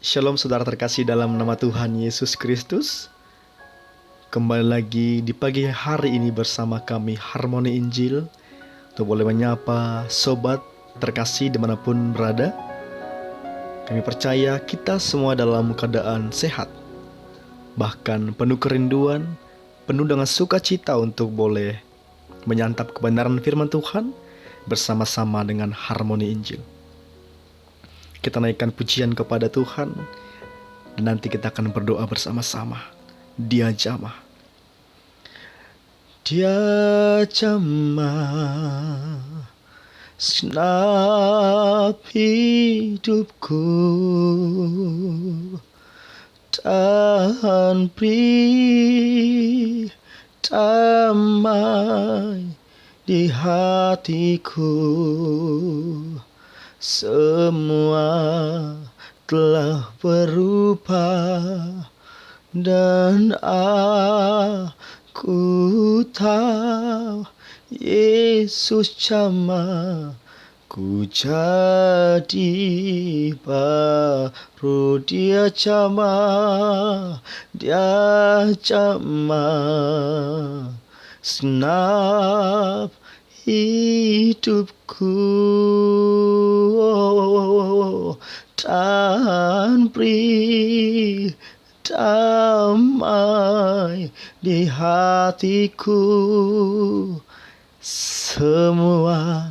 Shalom saudara terkasih dalam nama Tuhan Yesus Kristus. Kembali lagi di pagi hari ini bersama kami Harmoni Injil, untuk boleh menyapa sobat terkasih dimanapun berada. Kami percaya kita semua dalam keadaan sehat, bahkan penuh kerinduan, penuh dengan sukacita untuk boleh menyantap kebenaran firman Tuhan bersama-sama dengan Harmoni Injil. Kita naikkan pujian kepada Tuhan, dan nanti kita akan berdoa bersama-sama. Dia jamah segenap hidupku, dan beri damai di hatiku. Semua telah berubah, dan aku tahu Yesus jamah ku jadi baru. Dia jamah segenap hidupku, dan beri damai di hatiku. Semua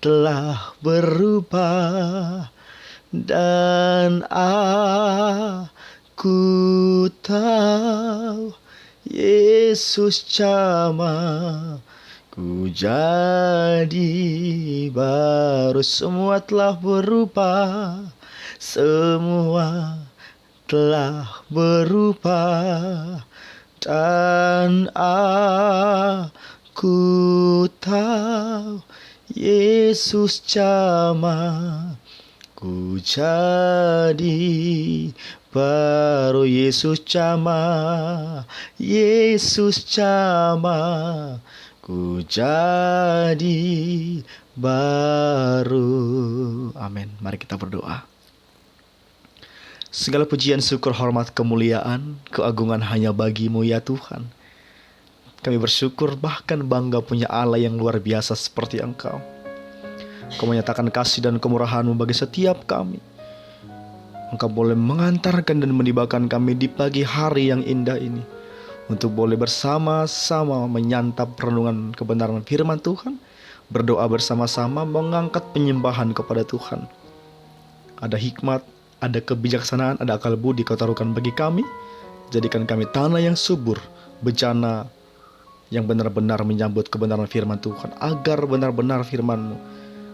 telah berubah, dan aku tahu Yesus jamah ku jadi baru. Semua telah berubah, semua telah berubah, dan aku tahu Yesus jamah ku jadi baru. Yesus jamah ku jadi baru. Amin. Mari kita berdoa. Segala pujian, syukur, hormat, kemuliaan, keagungan hanya bagi-Mu ya Tuhan. Kami bersyukur bahkan bangga punya Allah yang luar biasa seperti Engkau. Kau menyatakan kasih dan kemurahan-Mu bagi setiap kami. Engkau boleh mengantarkan dan menibakan kami di pagi hari yang indah ini, untuk boleh bersama-sama menyantap renungan kebenaran firman Tuhan, berdoa bersama-sama, mengangkat penyembahan kepada Tuhan. Ada hikmat, ada kebijaksanaan, ada akal budi Kau taruhkan bagi kami. Jadikan kami tanah yang subur, bejana yang benar-benar menyambut kebenaran firman Tuhan, agar benar-benar firman-Mu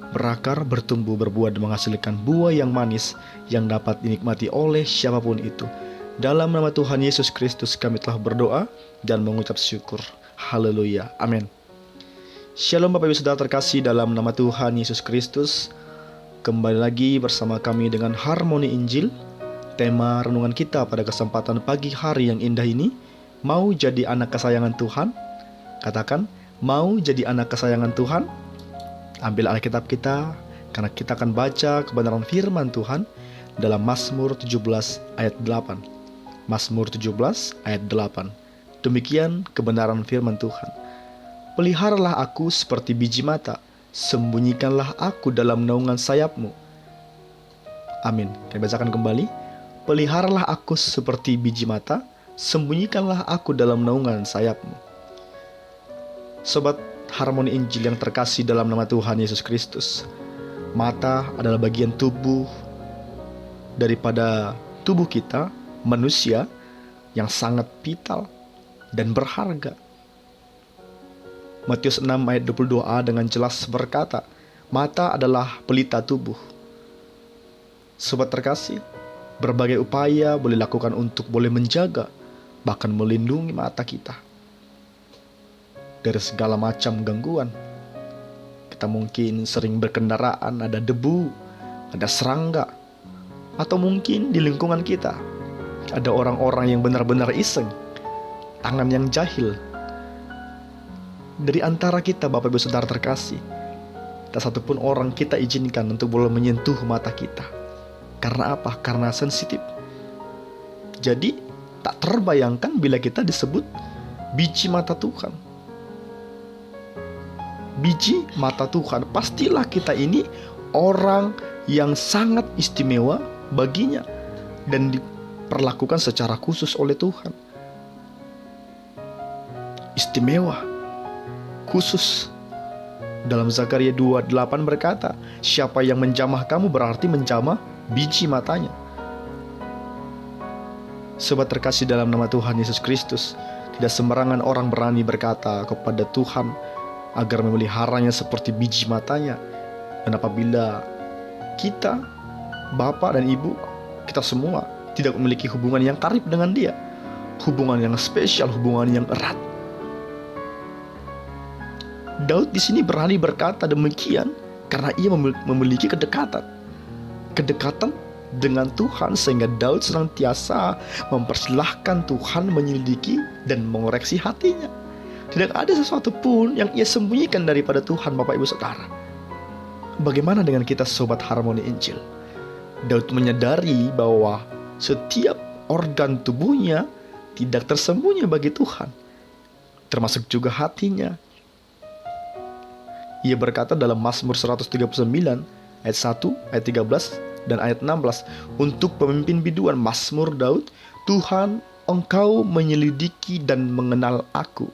berakar, bertumbuh, berbuah, dan menghasilkan buah yang manis yang dapat dinikmati oleh siapapun itu. Dalam nama Tuhan Yesus Kristus kami telah berdoa dan mengucap syukur. Haleluya. Amin. Shalom Bapak Ibu Saudara terkasih dalam nama Tuhan Yesus Kristus. Kembali lagi bersama kami dengan Harmoni Injil. Tema renungan kita pada kesempatan pagi hari yang indah ini, mau jadi anak kesayangan Tuhan? Katakan, mau jadi anak kesayangan Tuhan? Ambil Alkitab kita, karena kita akan baca kebenaran firman Tuhan dalam Mazmur 17 ayat 8. Mazmur 17 ayat 8. Demikian kebenaran firman Tuhan. Peliharalah aku seperti biji mata, sembunyikanlah aku dalam naungan sayap-Mu. Amin. Kita bacakan kembali. Peliharalah aku seperti biji mata, sembunyikanlah aku dalam naungan sayap-Mu. Sobat Harmoni Injil yang terkasih dalam nama Tuhan Yesus Kristus, mata adalah bagian tubuh daripada tubuh kita, manusia, yang sangat vital dan berharga. Matius 6 ayat 22a dengan jelas berkata, mata adalah pelita tubuh. Sobat terkasih, berbagai upaya boleh lakukan untuk boleh menjaga, bahkan melindungi mata kita dari segala macam gangguan. Kita mungkin sering berkendaraan, ada debu, ada serangga, atau mungkin di lingkungan kita ada orang-orang yang benar-benar iseng, tangan yang jahil. Dari antara kita Bapak Ibu Saudara terkasih, tak satupun orang kita izinkan untuk boleh menyentuh mata kita. Karena apa? Karena sensitif. Jadi tak terbayangkan bila kita disebut biji mata Tuhan. Biji mata Tuhan, pastilah kita ini orang yang sangat istimewa baginya dan diperlakukan secara khusus oleh Tuhan. Istimewa, khusus. Dalam Zakaria 2:8 berkata, siapa yang menjamah kamu berarti menjamah biji matanya. Sobat terkasih dalam nama Tuhan Yesus Kristus, tidak sembarangan orang berani berkata kepada Tuhan agar memeliharanya seperti biji matanya. Dan apabila kita, bapak dan ibu, kita semua tidak memiliki hubungan yang karib dengan dia, hubungan yang spesial, hubungan yang erat. Daud di sini berani berkata demikian karena ia memiliki kedekatan dengan Tuhan, sehingga Daud senantiasa mempersilahkan Tuhan menyelidiki dan mengoreksi hatinya. Tidak ada sesuatu pun yang ia sembunyikan daripada Tuhan, Bapak Ibu Saudara. Bagaimana dengan kita sobat Harmoni Injil? Daud menyadari bahwa setiap organ tubuhnya tidak tersembunyi bagi Tuhan, termasuk juga hatinya. Ia berkata dalam Mazmur 139 ayat 1, ayat 13 dan ayat 16, untuk pemimpin biduan Mazmur Daud, Tuhan, Engkau menyelidiki dan mengenal aku,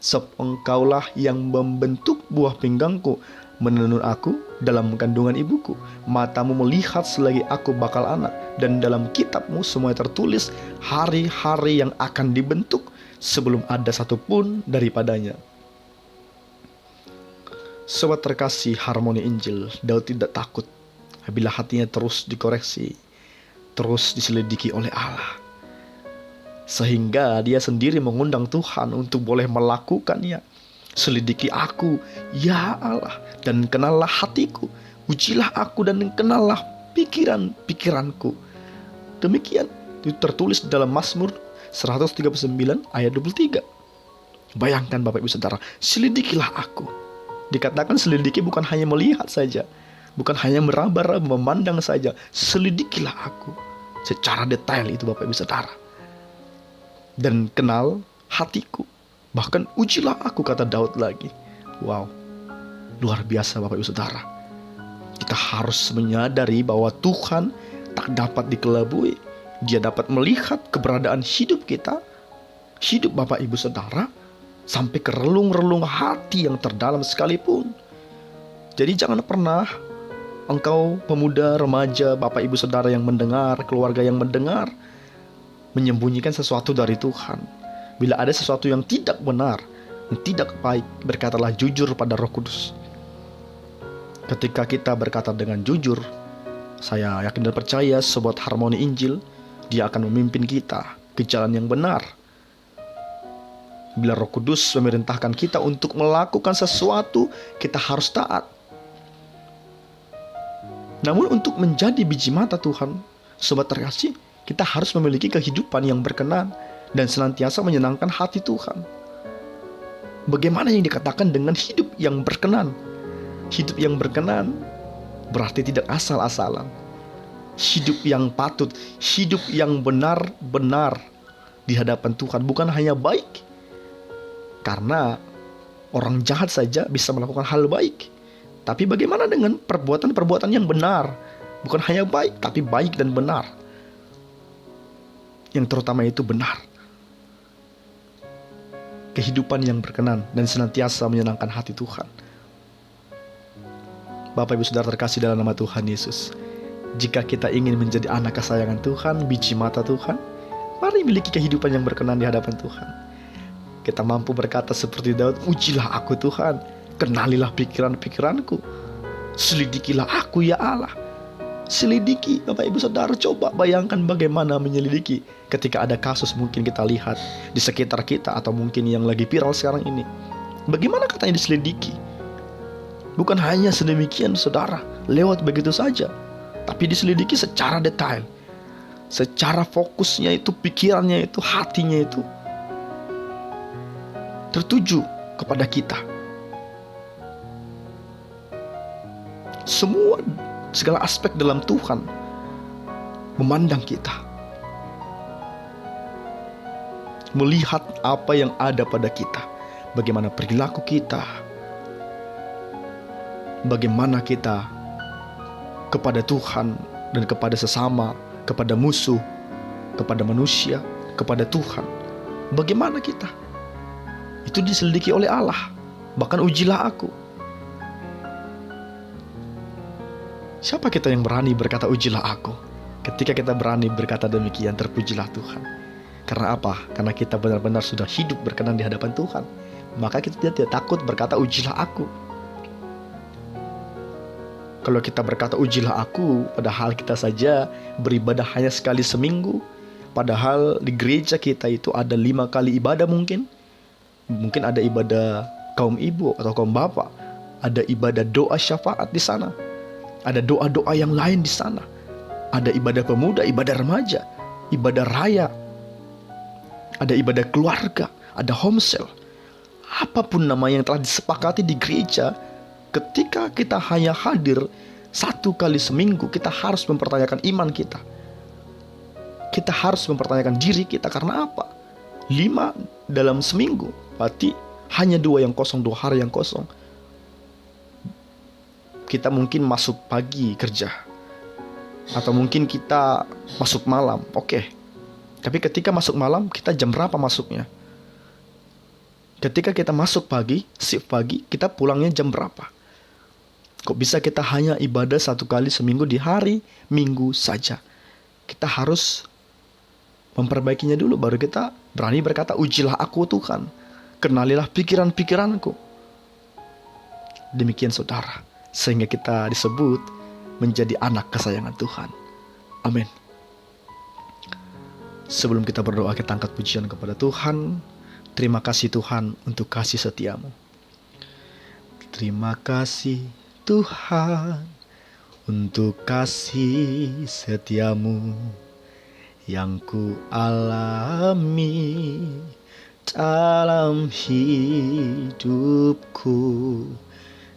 sebab Engkaulah yang membentuk buah pinggangku, menenun aku dalam kandungan ibuku. Matamu melihat selagi aku bakal anak, dan dalam kitabmu semua tertulis hari-hari yang akan dibentuk sebelum ada satupun daripadanya. Sobat terkasih Harmoni Injil, Daud tidak takut bila hatinya terus dikoreksi, terus diselidiki oleh Allah, sehingga dia sendiri mengundang Tuhan untuk boleh melakukannya. Selidiki aku, ya Allah, dan kenallah hatiku. Ujilah aku dan kenallah pikiran-pikiranku. Demikian itu tertulis dalam Mazmur 139 ayat 23. Bayangkan Bapak Ibu Saudara, selidikilah aku. Dikatakan selidiki bukan hanya melihat saja, bukan hanya meraba-raba memandang saja. Selidikilah aku secara detail itu Bapak Ibu Saudara. Dan kenal hatiku. Bahkan ujilah aku, kata Daud lagi. Wow, luar biasa Bapak Ibu Saudara. Kita harus menyadari bahwa Tuhan tak dapat dikelabui. Dia dapat melihat keberadaan hidup kita, hidup Bapak Ibu Saudara, sampai ke relung-relung hati yang terdalam sekalipun. Jadi jangan pernah engkau pemuda, remaja, Bapak Ibu Saudara yang mendengar, keluarga yang mendengar, menyembunyikan sesuatu dari Tuhan. Bila ada sesuatu yang tidak benar, yang tidak baik, berkatalah jujur pada Roh Kudus. Ketika kita berkata dengan jujur, saya yakin dan percaya sobat Harmoni Injil, dia akan memimpin kita ke jalan yang benar. Bila Roh Kudus memerintahkan kita untuk melakukan sesuatu, kita harus taat. Namun untuk menjadi biji mata Tuhan, sobat terkasih, kita harus memiliki kehidupan yang berkenan dan senantiasa menyenangkan hati Tuhan. Bagaimana yang dikatakan dengan hidup yang berkenan? Hidup yang berkenan berarti tidak asal-asalan. Hidup yang patut, hidup yang benar-benar di hadapan Tuhan, bukan hanya baik. Karena orang jahat saja bisa melakukan hal baik. Tapi bagaimana dengan perbuatan-perbuatan yang benar? Bukan hanya baik, tapi baik dan benar. Yang terutama itu benar. Kehidupan yang berkenan dan senantiasa menyenangkan hati Tuhan. Bapak Ibu Saudara terkasih dalam nama Tuhan Yesus, jika kita ingin menjadi anak kesayangan Tuhan, biji mata Tuhan, mari miliki kehidupan yang berkenan di hadapan Tuhan. Kita mampu berkata seperti Daud, ujilah aku Tuhan, kenalilah pikiran-pikiranku, selidikilah aku ya Allah. Selidiki Bapak Ibu Saudara, coba bayangkan bagaimana menyelidiki ketika ada kasus mungkin kita lihat di sekitar kita, atau mungkin yang lagi viral sekarang ini. Bagaimana katanya diselidiki? Bukan hanya sedemikian saudara, lewat begitu saja, tapi diselidiki secara detail, secara fokusnya itu, pikirannya itu, hatinya itu tertuju kepada kita. Segala aspek dalam Tuhan memandang kita, melihat apa yang ada pada kita, bagaimana perilaku kita, bagaimana kita kepada Tuhan dan kepada sesama, kepada musuh, kepada manusia, kepada Tuhan. Bagaimana kita? Itu diselidiki oleh Allah. Bahkan ujilah aku. Siapa kita yang berani berkata ujilah aku? Ketika kita berani berkata demikian, terpujilah Tuhan. Karena apa? Karena kita benar-benar sudah hidup berkenan di hadapan Tuhan. Maka kita tidak takut berkata ujilah aku. Kalau kita berkata ujilah aku, padahal kita saja beribadah hanya sekali seminggu, padahal di gereja kita itu ada 5 kali ibadah mungkin ada ibadah kaum ibu atau kaum bapak, ada ibadah doa syafaat di sana, ada doa-doa yang lain di sana, ada ibadah pemuda, ibadah remaja, ibadah raya, ada ibadah keluarga, ada homesel. Apapun nama yang telah disepakati di gereja, ketika kita hanya hadir 1 kali seminggu, kita harus mempertanyakan iman kita. Kita harus mempertanyakan diri kita. Karena apa? 5 dalam seminggu, berarti hanya 2 yang kosong, 2 hari yang kosong. Kita mungkin masuk pagi kerja, atau mungkin kita masuk malam. Oke. Tapi ketika masuk malam, kita jam berapa masuknya? Ketika kita masuk pagi, shift pagi, kita pulangnya jam berapa? Kok bisa kita hanya ibadah 1 kali seminggu di hari Minggu saja? Kita harus memperbaikinya dulu, baru kita berani berkata ujilah aku Tuhan, kenalilah pikiran-pikiranku. Demikian saudara, sehingga kita disebut menjadi anak kesayangan Tuhan. Amin. Sebelum kita berdoa, kita angkat pujian kepada Tuhan. Terima kasih Tuhan untuk kasih setiamu. Terima kasih Tuhan untuk kasih setiamu yang ku alami dalam hidupku.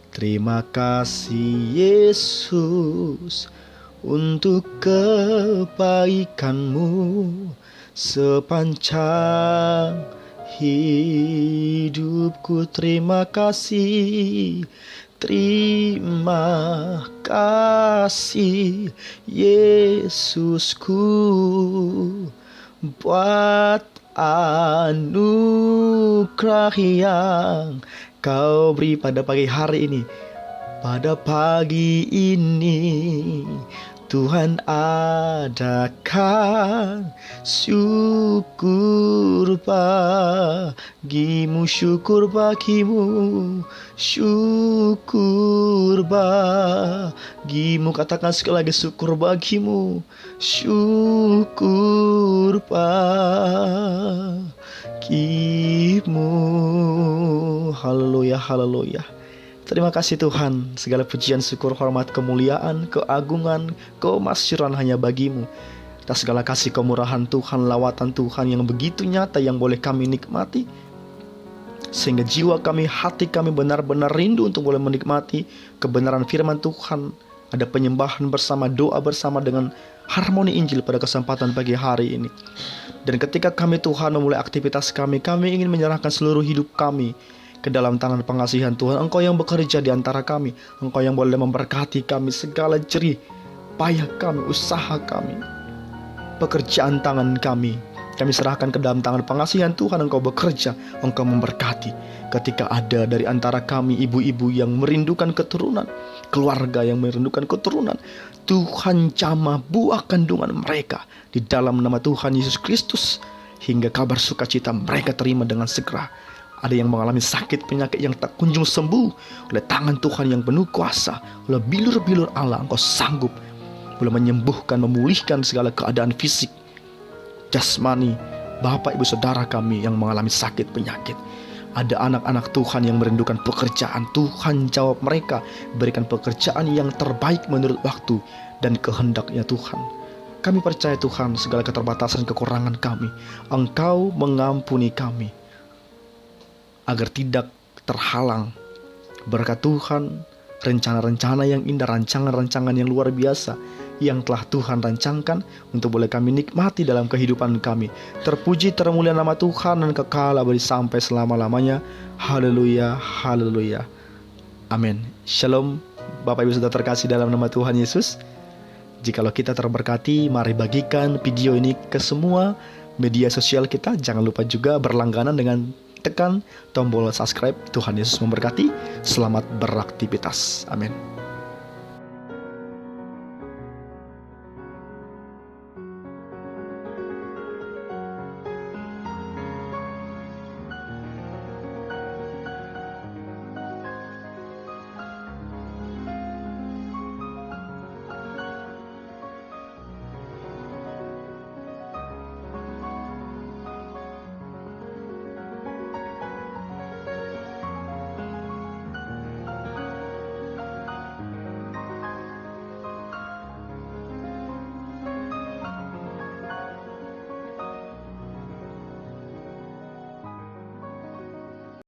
Terima kasih Yesus untuk kebaikanmu sepanjang hidupku. Terima kasih Yesusku buat anugerah yang Kau beri pada pagi hari ini. Pada pagi ini Tuhan adakan syukur bagimu, syukur bagimu, syukur bagimu. Katakan sekali lagi, syukur bagimu, syukur bagimu. Haleluya, haleluya. Terima kasih Tuhan, segala pujian, syukur, hormat, kemuliaan, keagungan, kemasyuran hanya bagimu. Atas segala kasih kemurahan Tuhan, lawatan Tuhan yang begitu nyata yang boleh kami nikmati, sehingga jiwa kami, hati kami benar-benar rindu untuk boleh menikmati kebenaran firman Tuhan. Ada penyembahan bersama, doa bersama dengan harmoni Injil pada kesempatan pagi hari ini. Dan ketika kami Tuhan memulai aktivitas kami ingin menyerahkan seluruh hidup kami ke dalam tangan pengasihan Tuhan. Engkau yang bekerja di antara kami, Engkau yang boleh memberkati kami, segala jerih payah kami, usaha kami, pekerjaan tangan kami serahkan ke dalam tangan pengasihan Tuhan. Engkau bekerja, Engkau memberkati. Ketika ada dari antara kami ibu-ibu yang merindukan keturunan, keluarga yang merindukan keturunan, Tuhan jamah buah kandungan mereka di dalam nama Tuhan Yesus Kristus, hingga kabar sukacita mereka terima dengan segera. Ada yang mengalami sakit penyakit yang tak kunjung sembuh, oleh tangan Tuhan yang penuh kuasa, oleh bilur-bilur Allah Engkau sanggup boleh menyembuhkan, memulihkan segala keadaan fisik, jasmani Bapak Ibu Saudara kami yang mengalami sakit penyakit. Ada anak-anak Tuhan yang merindukan pekerjaan, Tuhan jawab mereka, berikan pekerjaan yang terbaik menurut waktu dan kehendaknya Tuhan. Kami percaya Tuhan, segala keterbatasan kekurangan kami Engkau mengampuni kami, agar tidak terhalang berkat Tuhan, rencana-rencana yang indah, rancangan-rancangan yang luar biasa yang telah Tuhan rancangkan untuk boleh kami nikmati dalam kehidupan kami. Terpuji termulia nama Tuhan dan kekal abadi sampai selama-lamanya. Haleluya, haleluya. Amin. Shalom Bapak Ibu Saudara terkasih dalam nama Tuhan Yesus. Jikalau kita terberkati, mari bagikan video ini ke semua media sosial kita. Jangan lupa juga berlangganan dengan tekan tombol subscribe. Tuhan Yesus memberkati. Selamat beraktivitas. Amin.